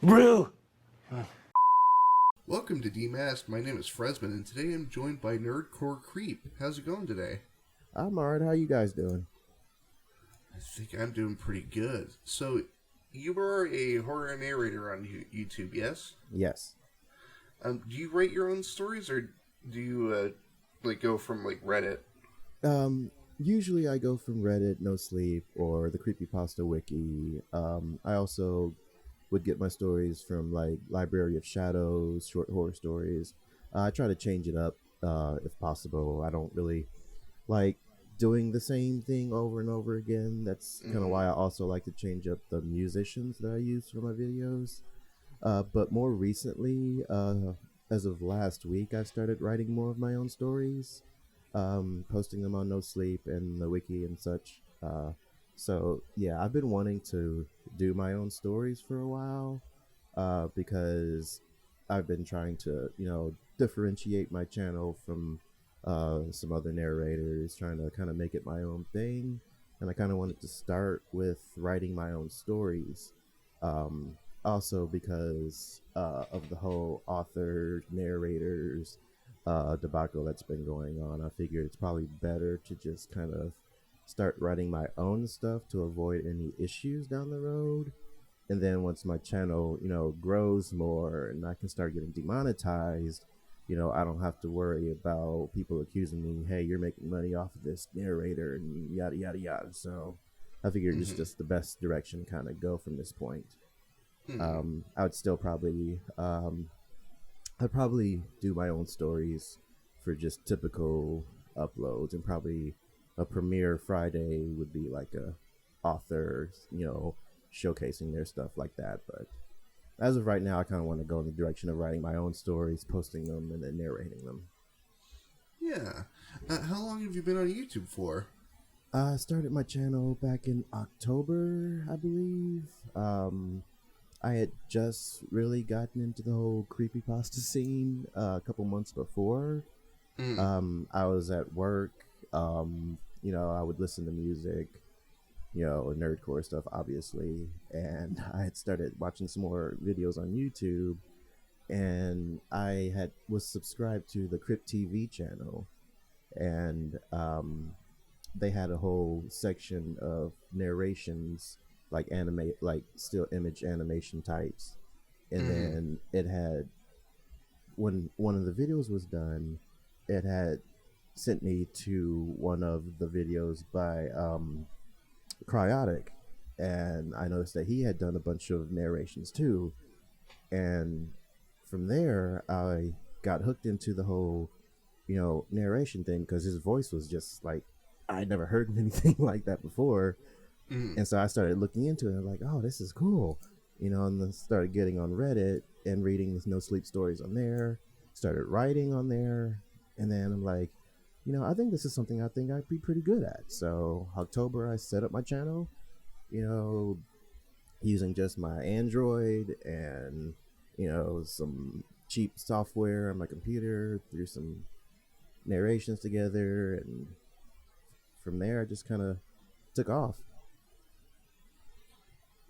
Brew! Welcome to Demasked. My name is Frezzman, and today I'm joined by NerdxCorexCreep. How's it going today? I'm alright. How you guys doing? I think I'm doing pretty good. So, you are a horror narrator on YouTube, yes? Yes. Do you write your own stories, or do you go from Reddit? Usually I go from Reddit, No Sleep, or the Creepypasta Wiki. I also would get my stories from Library of Shadows, short horror stories. I try to change it up if possible. I don't really like doing the same thing over and over again. That's kind of why I also like to change up the musicians that I use for my videos. But more recently, as of last week, I've started writing more of my own stories, posting them on No Sleep and the wiki and such. So yeah, I've been wanting to do my own stories for a while, because I've been trying to, differentiate my channel from some other narrators, trying to kind of make it my own thing. And I kind of wanted to start with writing my own stories. Also because of the whole author narrators debacle that's been going on, I figured it's probably better to just kind of start writing my own stuff to avoid any issues down the road. And then once my channel, grows more and I can start getting demonetized, I don't have to worry about people accusing me, hey, you're making money off of this narrator and yada, yada, yada. So I figured it's just the best direction to kind of go from this point. I would still probably, I'd probably do my own stories for just typical uploads, and probably a premiere Friday would be like a author, showcasing their stuff like that. But as of right now, I kind of want to go in the direction of writing my own stories, posting them, and then narrating them. Yeah. How long have you been on YouTube for? I started my channel back in October, I believe. I had just really gotten into the whole creepypasta scene a couple months before. I was at work. I would listen to music, nerdcore stuff, obviously. And I had started watching some more videos on YouTube. And I was subscribed to the Crypt TV channel. And they had a whole section of narrations, like still image animation types. And then it had, when one of the videos was done, it had sent me to one of the videos by Cryotic, and I noticed that he had done a bunch of narrations too. And from there I got hooked into the whole narration thing, because his voice was just like, I'd never heard anything like that before. And so I started looking into it, and I'm like, oh, this is cool, and then started getting on Reddit and reading No Sleep stories on there, started writing on there. And then I'm like, I think this is something I think I'd be pretty good at. So October, I set up my channel, using just my Android and, some cheap software on my computer, threw some narrations together. And from there, I just kind of took off.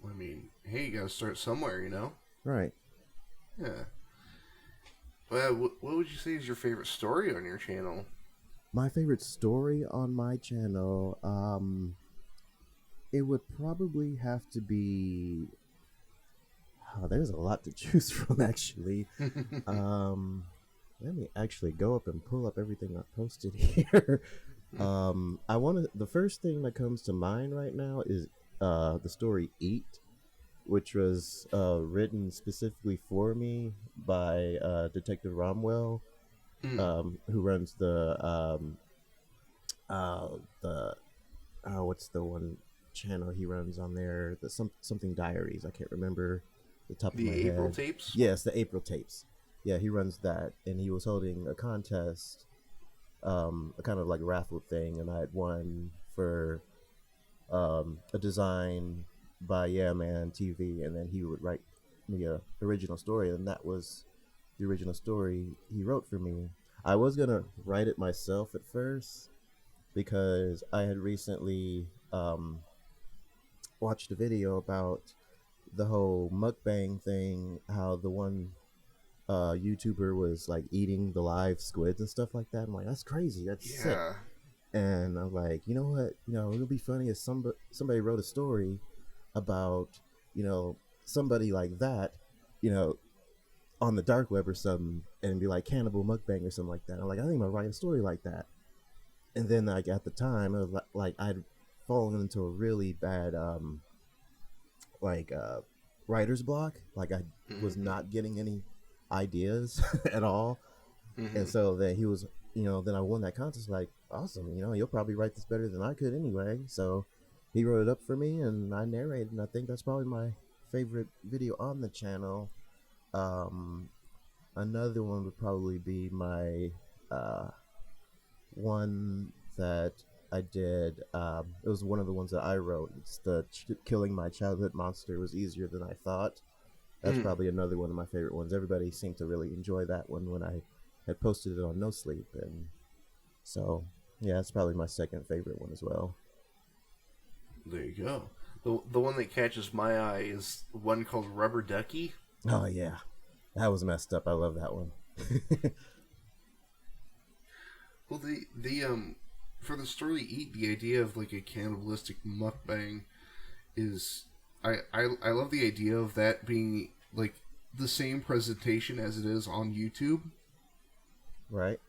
I mean, hey, you gotta start somewhere, Right. Yeah. Well, what would you say is your favorite story on your channel? My favorite story on my channel, it would probably have to be... Oh, there's a lot to choose from, actually. Let me actually go up and pull up everything I posted here. The first thing that comes to mind right now is the story Eat, which was written specifically for me by Detective Romwell, who runs the what's the one channel he runs on there? The something Diaries. I can't remember the top of my head. The April Tapes? Yes, the April Tapes. Yeah, he runs that, and he was holding a contest, a kind of like raffle thing, and I had won for a design by Yeah Man TV, and then he would write me a original story, and that was the original story he wrote for me. I was gonna write it myself at first, because I had recently watched a video about the whole mukbang thing, how the one YouTuber was like eating the live squids and stuff like that. I'm like, that's crazy. That's sick. Yeah. And I'm like, you know what? It'll be funny if somebody wrote a story about, somebody like that, you know, on the dark web or something, and be like cannibal mukbang or something like that. I'm like, I think I'm gonna write a story like that. And then like at the time, it was like I'd fallen into a really bad like writer's block. Like I was Mm-hmm. not getting any ideas at all. And Mm-hmm. so then he was, then I won that contest. Like, awesome, you'll probably write this better than I could anyway. So he wrote it up for me, and I narrated. And I think that's probably my favorite video on the channel. Um, Another one would probably be my uh, one that I did. It was one of the ones that I wrote. It's the killing my childhood monster was easier than I thought. That's Mm. probably another one of my favorite ones. Everybody seemed to really enjoy that one when I had posted it on No Sleep, and so yeah, it's probably my second favorite one as well. There you go. The one that catches my eye is one called Rubber Ducky. Oh yeah, that was messed up. I love that one. Well, the for the story Eat, the idea of like a cannibalistic mukbang is I love the idea of that being like the same presentation as it is on YouTube. Right?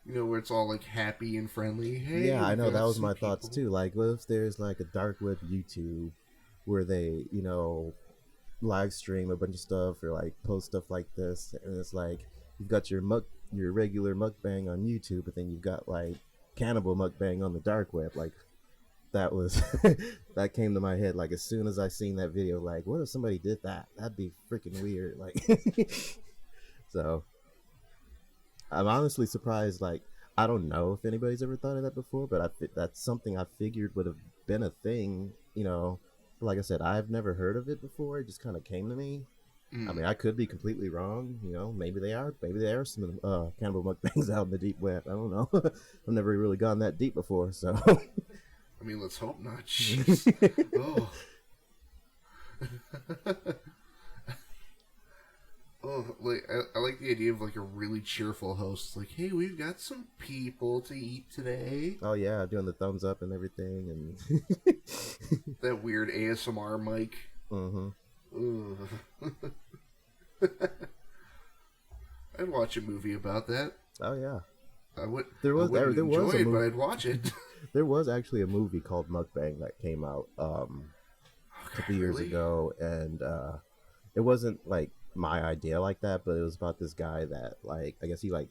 Where it's all like happy and friendly. Hey, Yeah, I we know that got was some my thoughts people. too. Like, what if there's like a dark web YouTube where they, live stream a bunch of stuff or like post stuff like this, and it's like you've got your regular mukbang on YouTube, but then you've got like cannibal mukbang on the dark web. Like that was that came to my head like as soon as I seen that video. Like, what if somebody did that? That'd be freaking weird. Like, so I'm honestly surprised. Like, I don't know if anybody's ever thought of that before, but that's something I figured would have been a thing. Like I said, I've never heard of it before. It just kind of came to me. I Mm. mean, I could be completely wrong. Maybe they are. Maybe there are some cannibal mukbangs out in the deep web. I don't know. I've never really gone that deep before, so. I mean, let's hope not. Jeez. Oh. Oh, like I like the idea of like a really cheerful host. Like, hey, we've got some people to eat today. Oh yeah, doing the thumbs up and everything, and. That weird ASMR mic. Mm-hmm. Ugh. I'd watch a movie about that. Oh yeah, I would. there I was wouldn't there enjoy was a it, but movie. I'd watch it. There was actually a movie called Mukbang that came out a Okay, couple years really? ago, and it wasn't like my idea like that, but it was about this guy that like I guess he like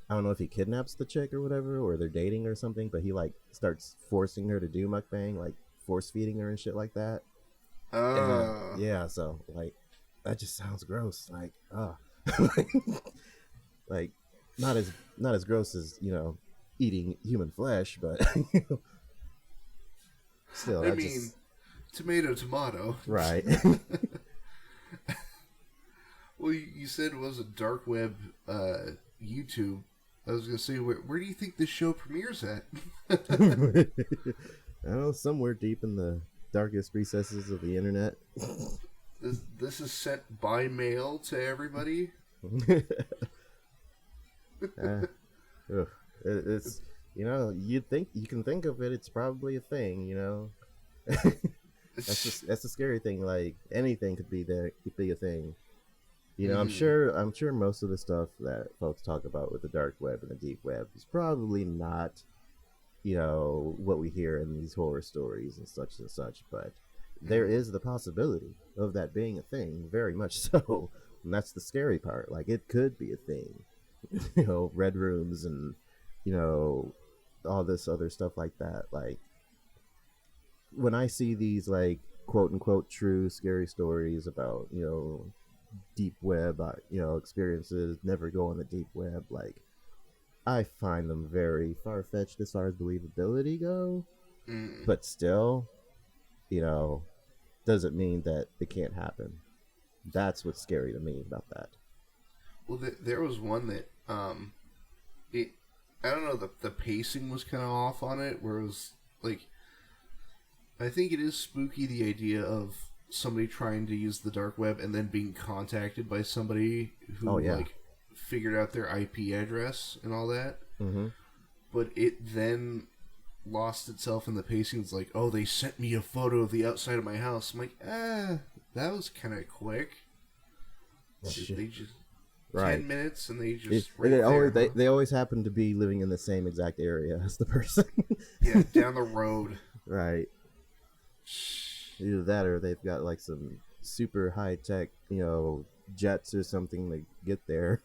I don't know if he kidnaps the chick or whatever, or they're dating or something, but he like starts forcing her to do mukbang, like force feeding her and shit like that. And Uh, yeah, so like that just sounds gross. Like like not as gross as eating human flesh, but still I that mean, just tomato, tomato. right. Well, you said it was a dark web YouTube. I was gonna say, where do you think this show premieres at? I don't know, somewhere deep in the darkest recesses of the internet. This is sent by mail to everybody. uh, it's you'd think you can think of it. It's probably a thing. That's the scary thing. Like anything could be a thing. I'm Mm-hmm. sure most of the stuff that folks talk about with the dark web and the deep web is probably not, what we hear in these horror stories and such, but there Mm-hmm. is the possibility of that being a thing, very much so. And that's the scary part. Like it could be a thing. Red rooms and, you know, all this other stuff like that. Like when I see these like quote unquote true scary stories about, deep web, experiences, never go on the deep web. Like I find them very far fetched as far as believability go, Mm. but still, you know, doesn't mean that it can't happen. That's what's scary to me about that. Well, there was one that it I don't know, the pacing was kind of off on it, where it was like I think it is spooky the idea of somebody trying to use the dark web and then being contacted by somebody who Oh yeah. like figured out their IP address and all that. Mm-hmm. But it then lost itself in the pacings. Like, oh, they sent me a photo of the outside of my house. I'm like, that was kind of quick. They just right. 10 minutes and they just they always happen to be living in the same exact area as the person. Yeah, down the road. Right. Either that or they've got like some super high tech, jets or something to get there.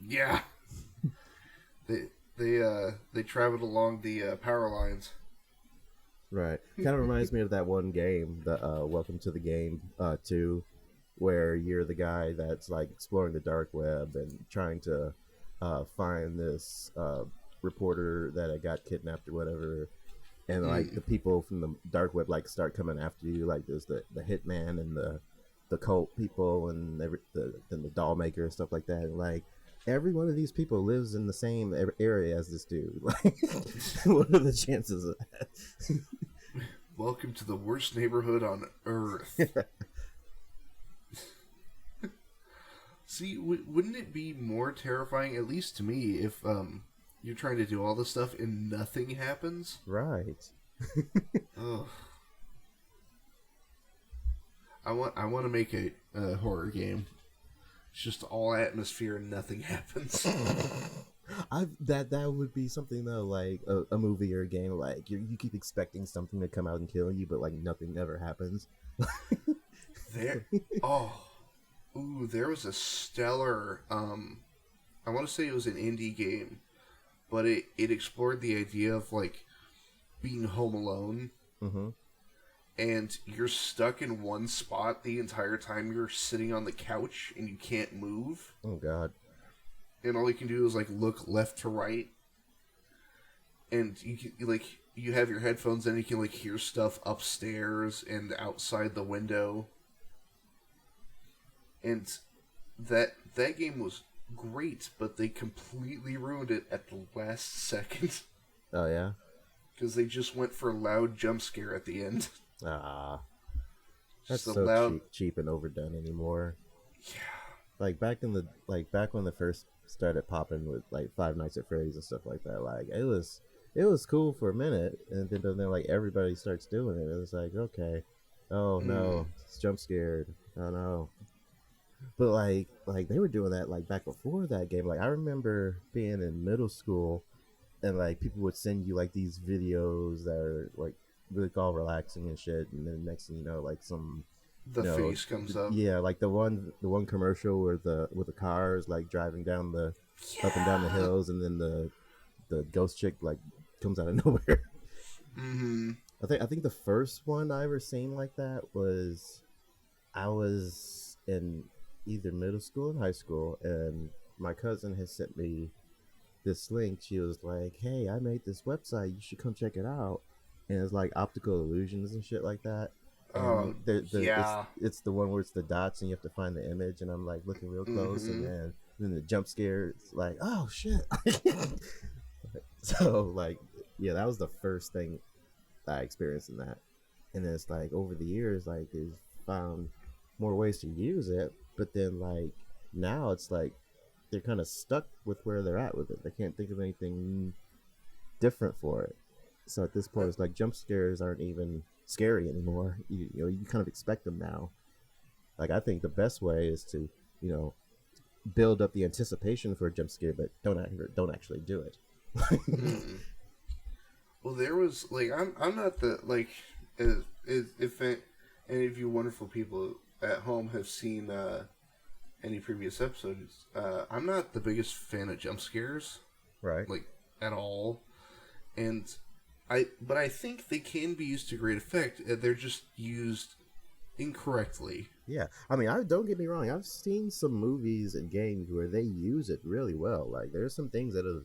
Yeah. They traveled along the power lines. Right. Kind of reminds me of that one game, the Welcome to the Game 2, where you're the guy that's like exploring the dark web and trying to find this reporter that got kidnapped or whatever. And like the people from the dark web like start coming after you, like there's the hitman and the cult people and the doll maker and stuff like that. And like every one of these people lives in the same area as this dude. Like, what are the chances of that? Welcome to the worst neighborhood on Earth. See, wouldn't it be more terrifying, at least to me, if you're trying to do all this stuff and nothing happens? Right. Ugh. I want to make a horror game. It's just all atmosphere and nothing happens. That would be something though, like a movie or a game. Like you keep expecting something to come out and kill you, but like nothing ever happens. There was a stellar. I want to say it was an indie game, but it explored the idea of like being home alone. Mm-hmm. And you're stuck in one spot the entire time you're sitting on the couch and you can't move. Oh God. And all you can do is like look left to right. And you have your headphones and you can like hear stuff upstairs and outside the window. And that game was great, but they completely ruined it at the last second. Oh yeah? Because they just went for a loud jump scare at the end. That's so so loud. cheap and overdone anymore. Yeah. Like back when they first started popping with like Five Nights at Freddy's and stuff like that, like it was cool for a minute, and then like everybody starts doing it. It's like, okay, oh no, it's jump scared. Oh no. But like they were doing that like back before that game. Like I remember being in middle school, and like people would send you like these videos that are like really all relaxing and shit, and then next thing you know, like face comes up. Yeah, like the one commercial where with the cars like driving down up and down the hills, and then the ghost chick like comes out of nowhere. Mm-hmm. I think the first one I ever seen like that was I was in either middle school and high school, and my cousin had sent me this link. She was like, "Hey, I made this website. You should come check it out." And it's like optical illusions and shit like that. And it's the one where it's the dots and you have to find the image, and I'm like looking real close, and then the jump scare, it's like, oh shit. So like, yeah, that was the first thing I experienced in that. And then it's like over the years, like they've found more ways to use it, but then like now it's like they're kind of stuck with where they're at with it. They can't think of anything different for it. So at this point, it's like jump scares aren't even scary anymore. You kind of expect them now. Like I think the best way is to build up the anticipation for a jump scare, but don't actually do it. Well, there was like I'm not the like if any of you wonderful people at home have seen any previous episodes, I'm not the biggest fan of jump scares, right? Like at all, and but I think they can be used to great effect. They're just used incorrectly. Yeah, I mean, don't get me wrong. I've seen some movies and games where they use it really well. Like there's some things that have,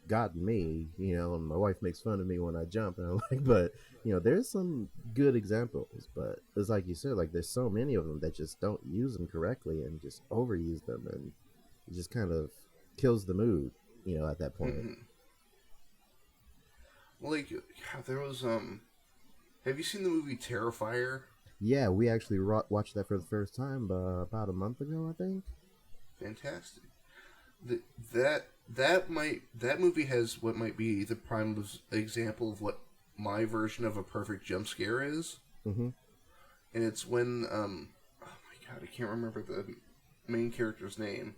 gotten me. And my wife makes fun of me when I jump, and I'm like, but there's some good examples. But it's like you said, like there's so many of them that just don't use them correctly and just overuse them, and it just kind of kills the mood. At that point. Mm-hmm. Well, like there was have you seen the movie Terrifier? Yeah, we actually watched that for the first time about a month ago, I think. Fantastic. The, that movie has what might be the prime example of what my version of a perfect jump scare is, Mm-hmm. and it's when oh my god, I can't remember the main character's name,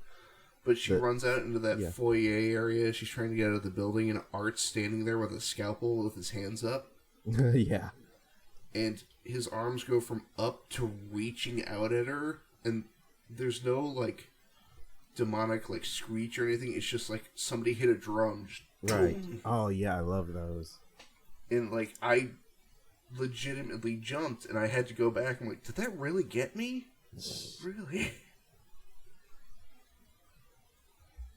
but she The runs out into that yeah, foyer area. She's trying to get out of the building, and Art's standing there with a scalpel with his hands up, yeah, and his arms go from up to reaching out at her, and there's no like demonic like screech or anything. It's just like somebody hit a drum, just right. boom, Oh yeah, I love those. and like I legitimately jumped, and I had to go back. I'm like, did that really get me? Really?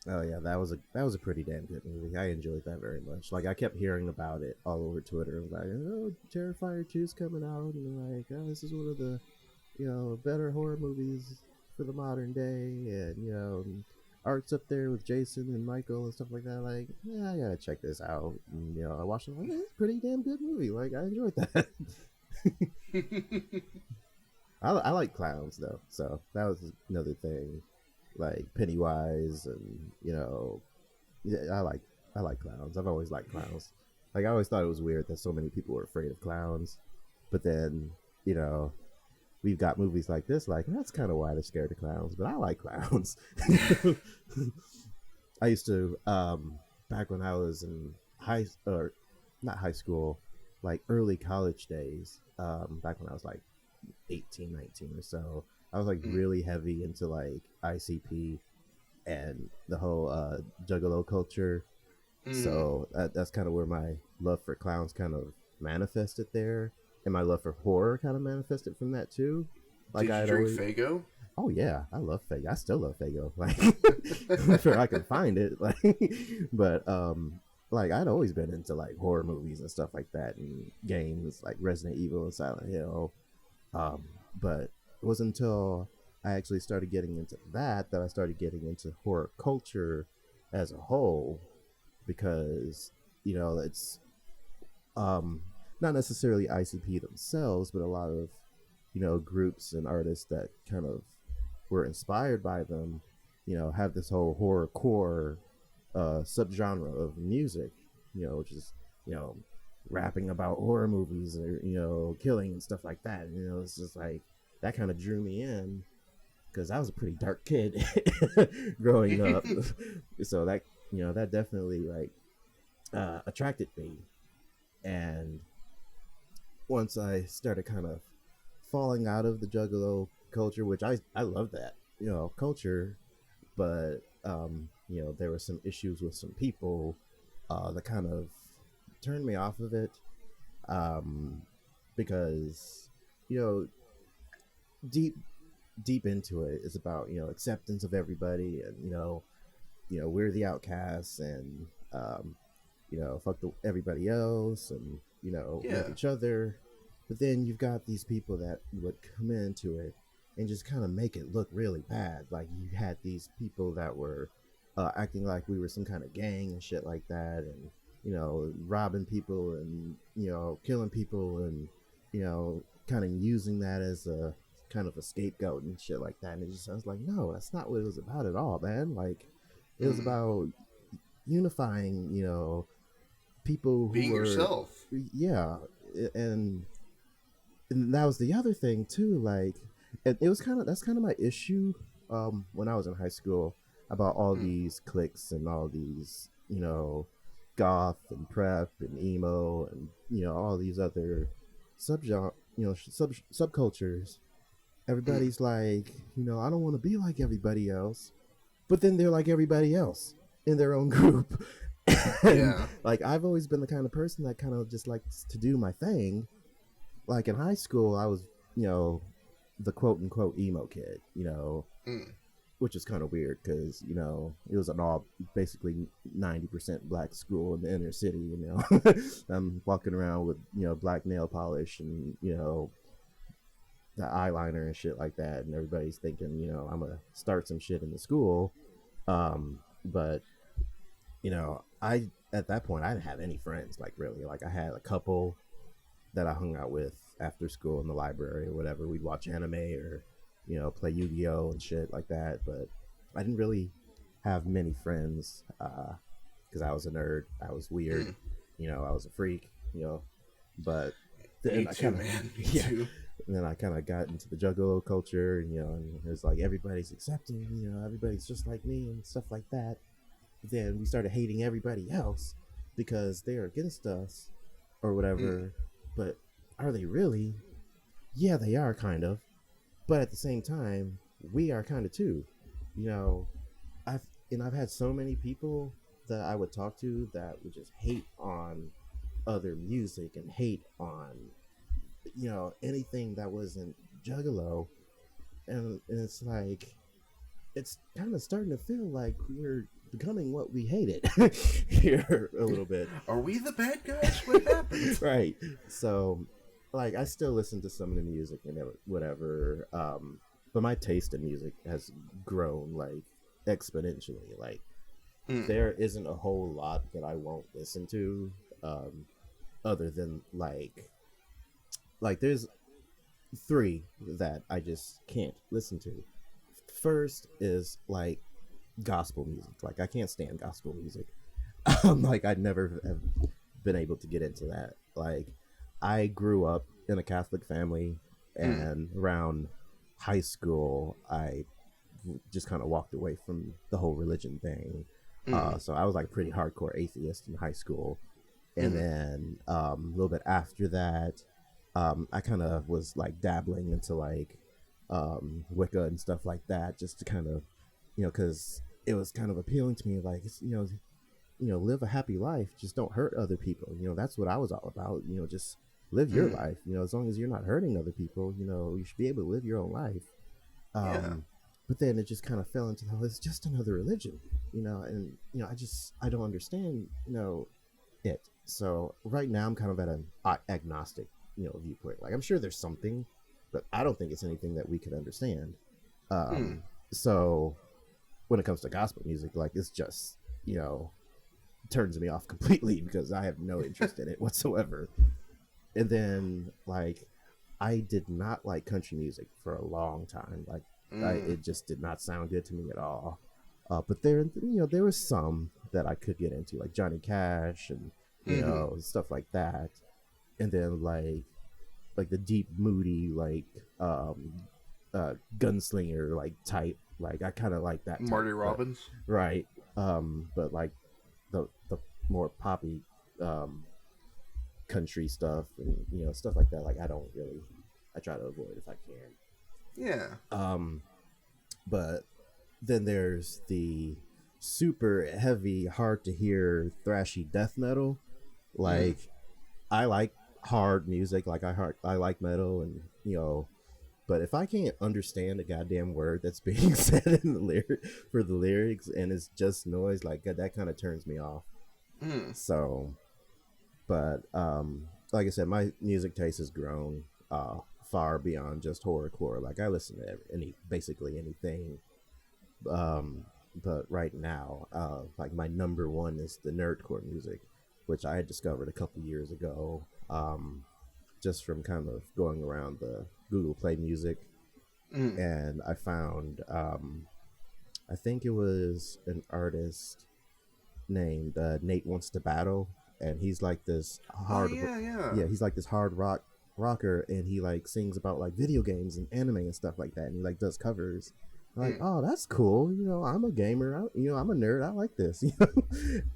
Oh yeah, that was a pretty damn good movie. I enjoyed that very much. Like I kept hearing about it all over Twitter. Like, oh, Terrifier 2's coming out, and like, oh, this is one of the better horror movies for the modern day, and Art's up there with Jason and Michael and stuff like that. Like, yeah, I gotta check this out. And, I watched it. Like, it's a pretty damn good movie. Like, I enjoyed that. I like clowns though, so that was another thing. Like Pennywise, and yeah, I like clowns. I've always liked clowns. Like I always thought it was weird that so many people were afraid of clowns, but then you know we've got movies like this. Like that's kind of why they're scared of clowns. But I like clowns. I used to back when I was in high or not high school, like early college days. Back when I was like 18, 19 or so. I was like Mm. really heavy into like ICP and the whole Juggalo culture. Mm. So that's kind of where my love for clowns kind of manifested there, and my love for horror kind of manifested from that too. Like Did you I'd drink always, Fago? oh yeah, I love Fago. I still love Fago. Like whenever I can find it, like, but like I'd always been into like horror movies and stuff like that, and games like Resident Evil and Silent Hill. Um, but it wasn't until I actually started getting into that I started getting into horror culture as a whole, because it's um, not necessarily ICP themselves, but a lot of groups and artists that kind of were inspired by them, have this whole horror core subgenre of music, which is you know rapping about horror movies or killing and stuff like that. And, it's just like that kind of drew me in because I was a pretty dark kid growing up, so that definitely like attracted me. And once I started kind of falling out of the Juggalo culture, which I love that culture, but there were some issues with some people that kind of turned me off of it, um, because you know deep deep into it is about acceptance of everybody, and we're the outcasts, and fuck everybody else, and love Yeah. each other. But then you've got these people that would come into it and just kind of make it look really bad. Like you had these people that were acting like we were some kind of gang and shit like that, and robbing people, and killing people, and kind of using that as a kind of a scapegoat and shit like that. And it just sounds like, no, that's not what it was about at all, man. Like it was Mm. about unifying, people who Being were, yourself. yeah, and that was the other thing too. Like it was kind of that's kind of my issue when I was in high school, about all Mm. these cliques and all these goth and prep and emo, and all these other subgenre subcultures. Mm. Everybody's like, I don't want to be like everybody else, but then they're like everybody else in their own group. And Yeah. like I've always been the kind of person that kind of just likes to do my thing. Like in high school, I was, the quote unquote emo kid, Mm. which is kind of weird because it was an all basically 90% black school in the inner city. I'm walking around with black nail polish, and the eyeliner and shit like that, and everybody's thinking I'm gonna start some shit in the school. But I at that point I didn't have any friends, like really. Like I had a couple, that I hung out with after school in the library or whatever. We'd watch anime or, play Yu-Gi-Oh and shit like that. But I didn't really have many friends because I was a nerd. I was weird. Mm. I was a freak. But Me then I too, kind of man. Me yeah. too. And then I kind of got into the Juggalo culture, and it was like everybody's accepting, everybody's just like me and stuff like that. Then we started hating everybody else because they're against us or Mm. whatever. But are they really? Yeah, they are kind of. But at the same time, we are kind of too. You know, I've had so many people that I would talk to that would just hate on other music and hate on anything that wasn't Juggalo, and it's like it's kind of starting to feel like we're becoming what we hated here a little bit. Are we the bad guys? What happened? Right. So, like, I still listen to some of the music and whatever, but my taste in music has grown like exponentially. Like, Mm. there isn't a whole lot that I won't listen to, other than like there's three that I just can't listen to. First is like gospel music. Like, I can't stand gospel music. Like, I never have been able to get into that. Like, I grew up in a Catholic family, Mm. and around high school, I just kind of walked away from the whole religion thing. Mm. So I was like pretty hardcore atheist in high school, and Mm. then a little bit after that, I kind of was like dabbling into like Wicca and stuff like that, just to kind of, because it was kind of appealing to me. Like, live a happy life, just don't hurt other people. That's what I was all about. Just live your Mm. life. As long as you're not hurting other people, you should be able to live your own life. Yeah. But then it just kind of fell into, oh, it's just another religion, and I don't understand, it. So right now I'm kind of at an agnostic, viewpoint. Like, I'm sure there's something, but I don't think it's anything that we could understand. Mm. So when it comes to gospel music, like, it's just, turns me off completely because I have no interest in it whatsoever. And then, like, I did not like country music for a long time. Like, Mm. it just did not sound good to me at all. But there was some that I could get into, like Johnny Cash and Mm-hmm. stuff like that. And then like the deep, moody, like gunslinger like type. Like, I kind of like that type, Marty but Robbins. right. But like the more poppy country stuff and stuff like that. Like, I try to avoid if I can. Yeah. But then there's the super heavy, hard to hear, thrashy death metal. Mm. Like, I like hard music. Like, I like metal, and but if I can't understand a goddamn word that's being said in the lyric for the lyrics, and it's just noise, like, that kind of turns me off. Mm. So, but like I said, my music taste has grown far beyond just horrorcore. Like, I listen to basically anything. But right now, like, my number one is the nerdcore music, which I had discovered a couple years ago, just from kind of going around the Google Play Music, Mm. and I found, I think it was an artist named Nate Wants to Battle, and he's like this Oh hard, yeah, yeah. yeah, he's like this hard rocker, and he like sings about like video games and anime and stuff like that, and he like does covers. I'm like, Mm. oh, that's cool. I'm a gamer. I'm a nerd. I like this.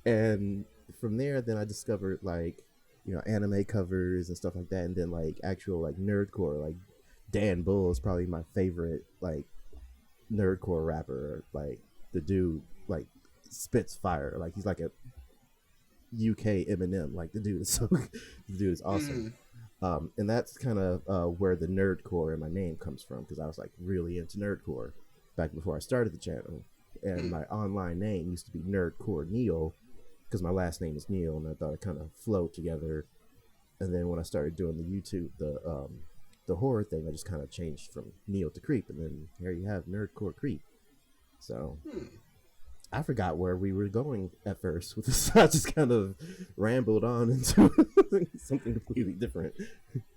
And from there, then I discovered like, anime covers and stuff like that, and then like actual like nerdcore. Like, Dan Bull is probably my favorite like nerdcore rapper. Like, the dude like spits fire. Like, he's like a UK Eminem. Like, the dude is so the dude is awesome. Mm. And that's kind of where the nerdcore in my name comes from, because I was like really into nerdcore back before I started the channel. And Mm. my online name used to be Nerdcore Neil, because my last name is Neil, and I thought it kind of flowed together. And then when I started doing the YouTube, the horror thing, I just kind of changed from Neil to Creep, and then here you have Nerdcore Creep. So, Mm. I forgot where we were going at first with this. I just kind of rambled on into something completely different.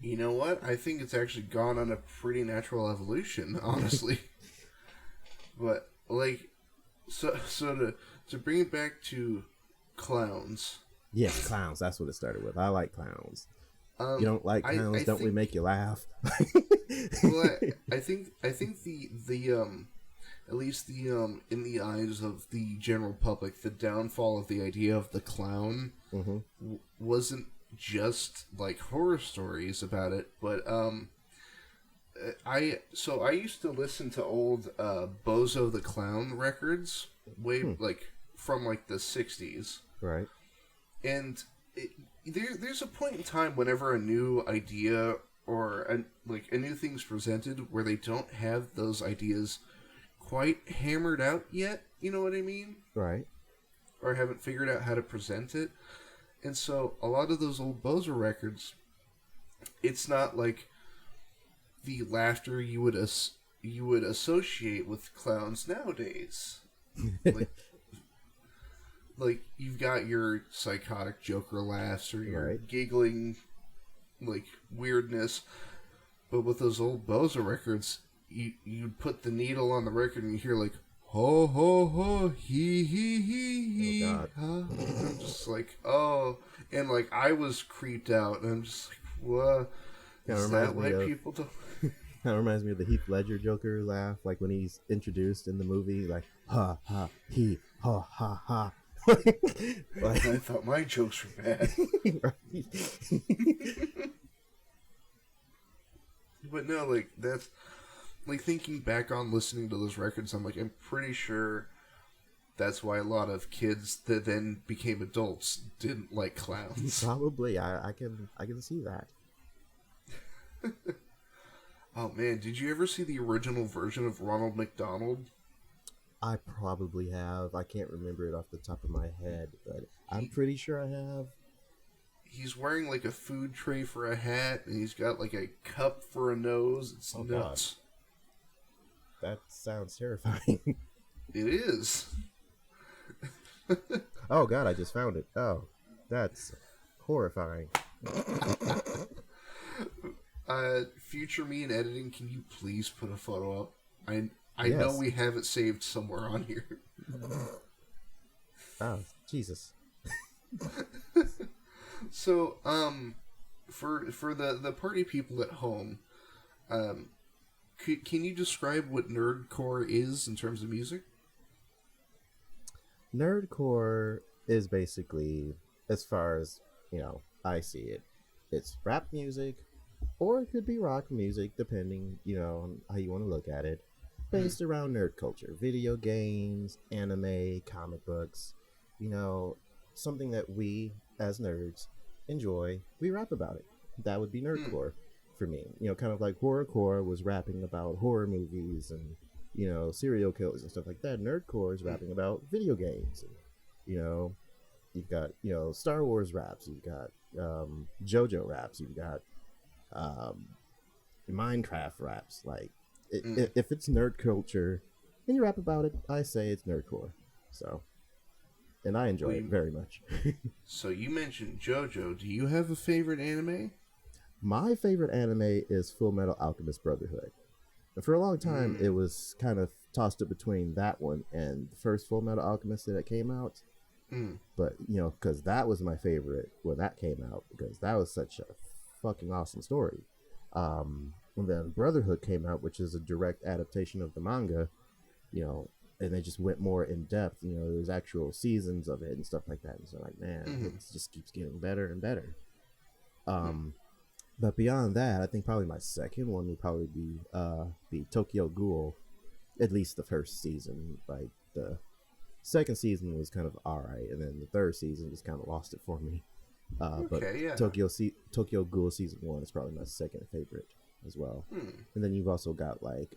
You know what? I think it's actually gone on a pretty natural evolution, honestly. But like, to bring it back to clowns. Yes, clowns. That's what it started with. I like clowns. You Um, don't like clowns? I Don't we think. make you laugh? Well, I think the at least the in the eyes of the general public, the downfall of the idea of the clown Hmm. wasn't just like horror stories about it, but I used to listen to old Bozo the Clown records way Hmm. like from like the '60s, Right. and it, there's a point in time whenever a new idea or like a new thing's presented where they don't have those ideas quite hammered out yet. You know what I mean? Right. Or haven't figured out how to present it. And so a lot of those old Bozo records, it's not like the laughter you would associate with clowns nowadays. Like like you've got your psychotic Joker laughs or your Right. giggling like weirdness, but with those old Bozo records, you'd put the needle on the record and you hear like ho ho ho Oh he God. ha. I'm just like oh, and like I was creeped out, and I'm just like what Kind of is reminds that me why of people don't? kind of reminds me of the Heath Ledger Joker laugh, like when he's introduced in the movie, like ha ha he ha ha ha. Like, I thought my jokes were bad, but no, like that's like thinking back on listening to those records, I'm like I'm pretty sure that's why a lot of kids that then became adults didn't like clowns. Probably, I can see that. Oh man, did you ever see the original version of Ronald McDonald? I probably have. I can't remember it off the top of my head, but I'm He pretty sure I have. he's wearing like a food tray for a hat, and he's got like a cup for a nose. It's Oh God, nuts. that sounds terrifying. It is. Oh God, I just found it. Oh, that's horrifying. Future me in editing, can you please put a photo up? I know Yes. we have it saved somewhere on here. Oh Jesus. So, for the party people at home, um, can you describe what nerdcore is in terms of music? Nerdcore is basically, as far as I see it, it's rap music, or it could be rock music, depending, on how you want to look at it, Hmm. based around nerd culture, video games, anime, comic books, you know, something that we as nerds enjoy. We rap about it. That would be Hmm. nerdcore for me. Kind of like horrorcore was rapping about horror movies and serial killers and stuff like that. Nerdcore is Hmm. rapping about video games. And, you know, you've got Star Wars raps. You've got JoJo raps. You've got um, Minecraft raps. Like Hmm. if it's nerd culture and you rap about it, I say it's nerdcore. So, and I enjoy Well, it very much. so you mentioned JoJo. Do you have a favorite anime? My favorite anime is Full Metal Alchemist Brotherhood. And for a long time, it Hmm. was kind of tossed up between that one and the first Full Metal Alchemist that came out. Hmm. But because that was my favorite when that came out, because that was such a fucking awesome story. And then Brotherhood came out, which is a direct adaptation of the manga. You know, and they just went more in depth. There's actual seasons of it and stuff like that. And so, like, man, Hmm. it just keeps getting better and better. Um, but beyond that, I think probably my second one would probably be Tokyo Ghoul. At least the first season. Like the second season was kind of alright, and then the third season just kind of lost it for me. But Okay, yeah. Tokyo Ghoul season one is probably my second favorite as well. Hmm. And then you've also got like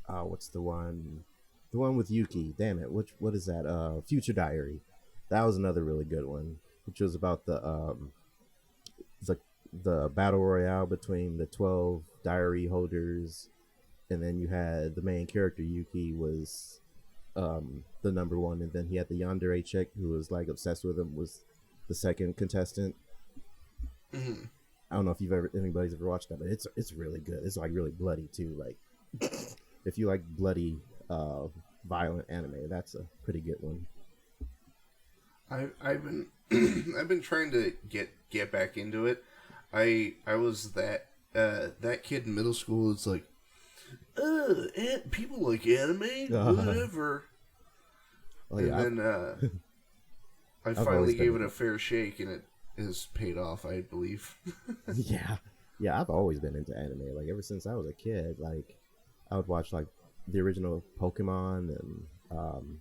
what's the one with Yuki? Damn it, what is that? Future Diary. That was another really good one, which was about the the battle royale between the 12 diary holders, and then you had the main character Yuki was the number one, and then he had the yandere chick who was like obsessed with him, was the second contestant. Mm-hmm. I don't know if anybody's ever watched that, but it's really good. It's like really bloody too. Like if you like bloody, violent anime, that's a pretty good one. I've been I've been trying to get back into it. I was that kid in middle school. It's like, people like anime, whatever. Oh, yeah, and then I finally gave it a fair shake, and it has paid off, I believe. yeah. I've always been into anime. Like ever since I was a kid. Like I would watch like the original Pokemon and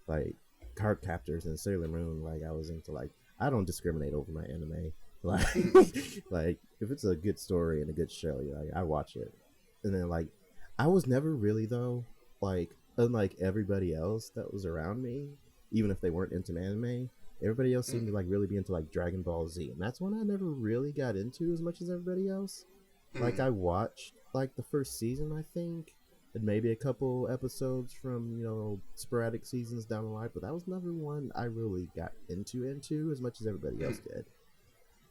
like Card Captors and Sailor Moon. Like I was into like I don't discriminate over my anime. Like like if it's a good story and a good show, like I watch it. And then like I was never really though like unlike everybody else that was around me, even if they weren't into anime. Everybody else seemed to like really be into like Dragon Ball Z, and that's one I never really got into as much as everybody else. Like I watched like the first season, I think, and maybe a couple episodes from sporadic seasons down the line, but that was never one I really got into as much as everybody else did.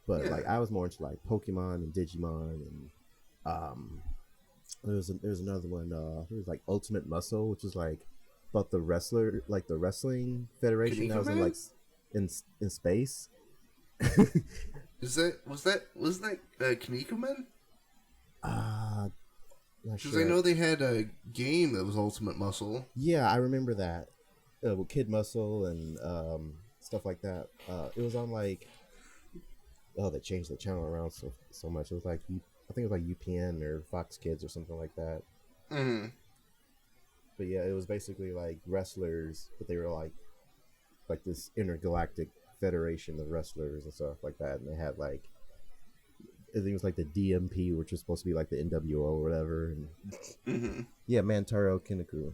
But Yeah. like I was more into like Pokemon and Digimon, and there's another one. It was like Ultimate Muscle, which is like about the wrestler, like the wrestling federation that was in like in space. Was that Kaneko Men? Because Sure. I know they had a game that was Ultimate Muscle. Yeah, I remember that. With Kid Muscle and stuff like that. It was on like they changed the channel around so much. It was like I think it was like UPN or Fox Kids or something like that. Mm-hmm. But yeah, it was basically like wrestlers, but they were like this intergalactic federation of wrestlers and stuff like that, and they had like I think it was like the DMP, which was supposed to be like the NWO or whatever. And yeah, Mantaro Kinniku.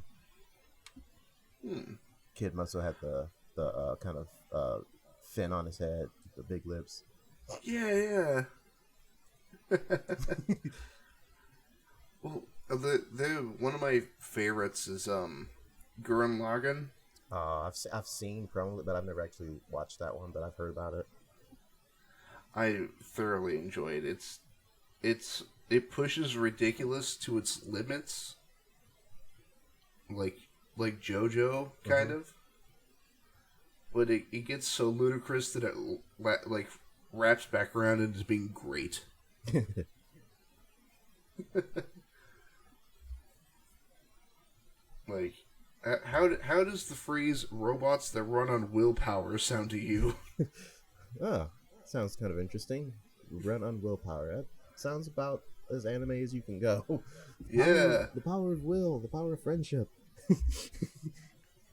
Kid Muscle had the kind of fin on his head, the big lips. Yeah. Well, the one of my favorites is Gurren Lagann. I've seen probably, but I've never actually watched that one. But I've heard about it. I thoroughly enjoy it. It pushes ridiculous to its limits, like JoJo kind of. But it gets so ludicrous that it like wraps back around into being great. Like, how does the phrase "robots that run on willpower" sound to you? Oh, sounds kind of interesting. Run on willpower. That sounds about as anime as you can go. Yeah. The power of will, the power of friendship.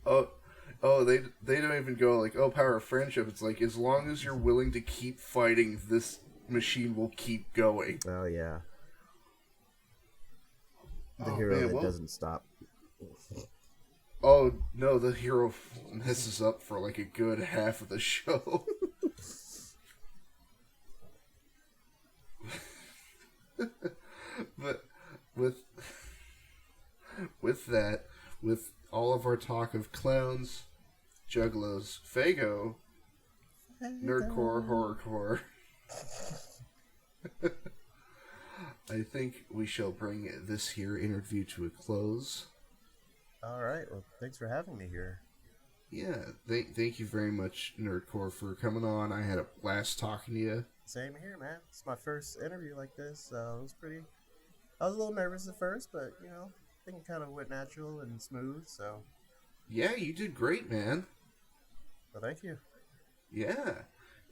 Oh, they don't even go like, oh, power of friendship. It's like, as long as you're willing to keep fighting, this machine will keep going. Oh, yeah. The hero that doesn't stop. Oh, no, the hero messes up for like a good half of the show. But with that, with all of our talk of clowns, Juggalos, Fago, Nerdcore, Horrorcore, I think we shall bring this here interview to a close. All right. Well, thanks for having me here. Yeah, thank you very much, Nerdcore, for coming on. I had a blast talking to you. Same here, man. It's my first interview like this, so it was pretty... I was a little nervous at first, but, I think it kind of went natural and smooth, so... Yeah, you did great, man. Well, thank you. Yeah,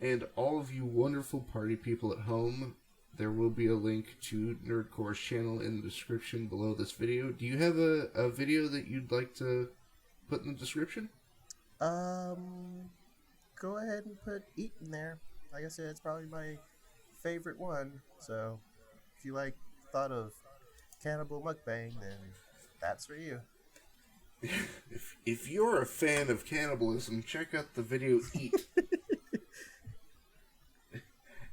and all of you wonderful party people at home, there will be a link to Nerdcore's channel in the description below this video. Do you have a video that you'd like to put in the description? Go ahead and put Eat in there. Like I said, it's probably my favorite one, so if you thought of cannibal mukbang, then that's for you. If you're a fan of cannibalism, check out the video Eat.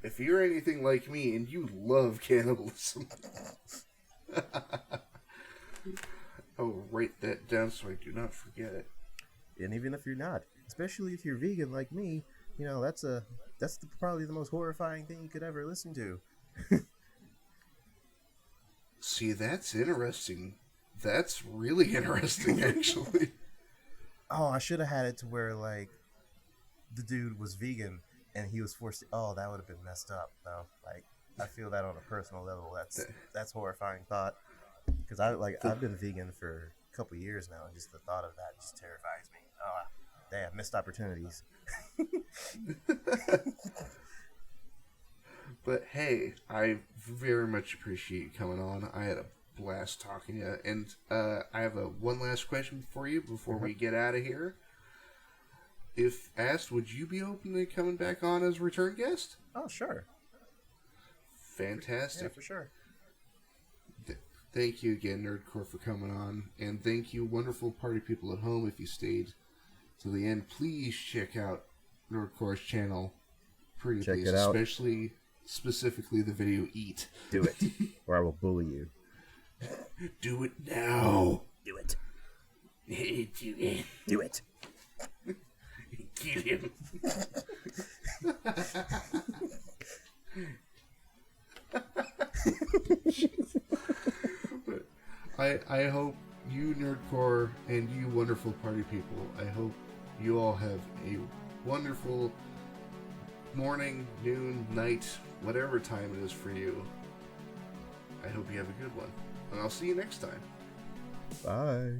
If you're anything like me and you love cannibalism. Alright. write that down so I do not forget it. And even if you're not, especially if you're vegan like me, that's probably the most horrifying thing you could ever listen to. See, that's interesting. That's really interesting, actually. Oh, I should have had it to where like the dude was vegan and he was forced to. Oh, that would have been messed up. Though, like I feel that on a personal level. That's horrifying thought. Because I've been vegan for a couple years now, and just the thought of that just terrifies me. Oh, damn, missed opportunities. But hey, I very much appreciate you coming on. I had a blast talking to you. And I have one last question for you before we get out of here. If asked, would you be open to coming back on as a return guest? Oh, sure. Fantastic. Yeah, for sure. Thank you again, Nerdcore, for coming on. And thank you, wonderful party people at home, if you stayed to the end. Please check out Nerdcore's channel. Pretty check please, it out. Specifically the video Eat. Do it, or I will bully you. Do it now. Do it. Do it. Do it. Kill him. I hope you, Nerdcore, and you wonderful party people, I hope you all have a wonderful morning, noon, night, whatever time it is for you. I hope you have a good one. And I'll see you next time. Bye.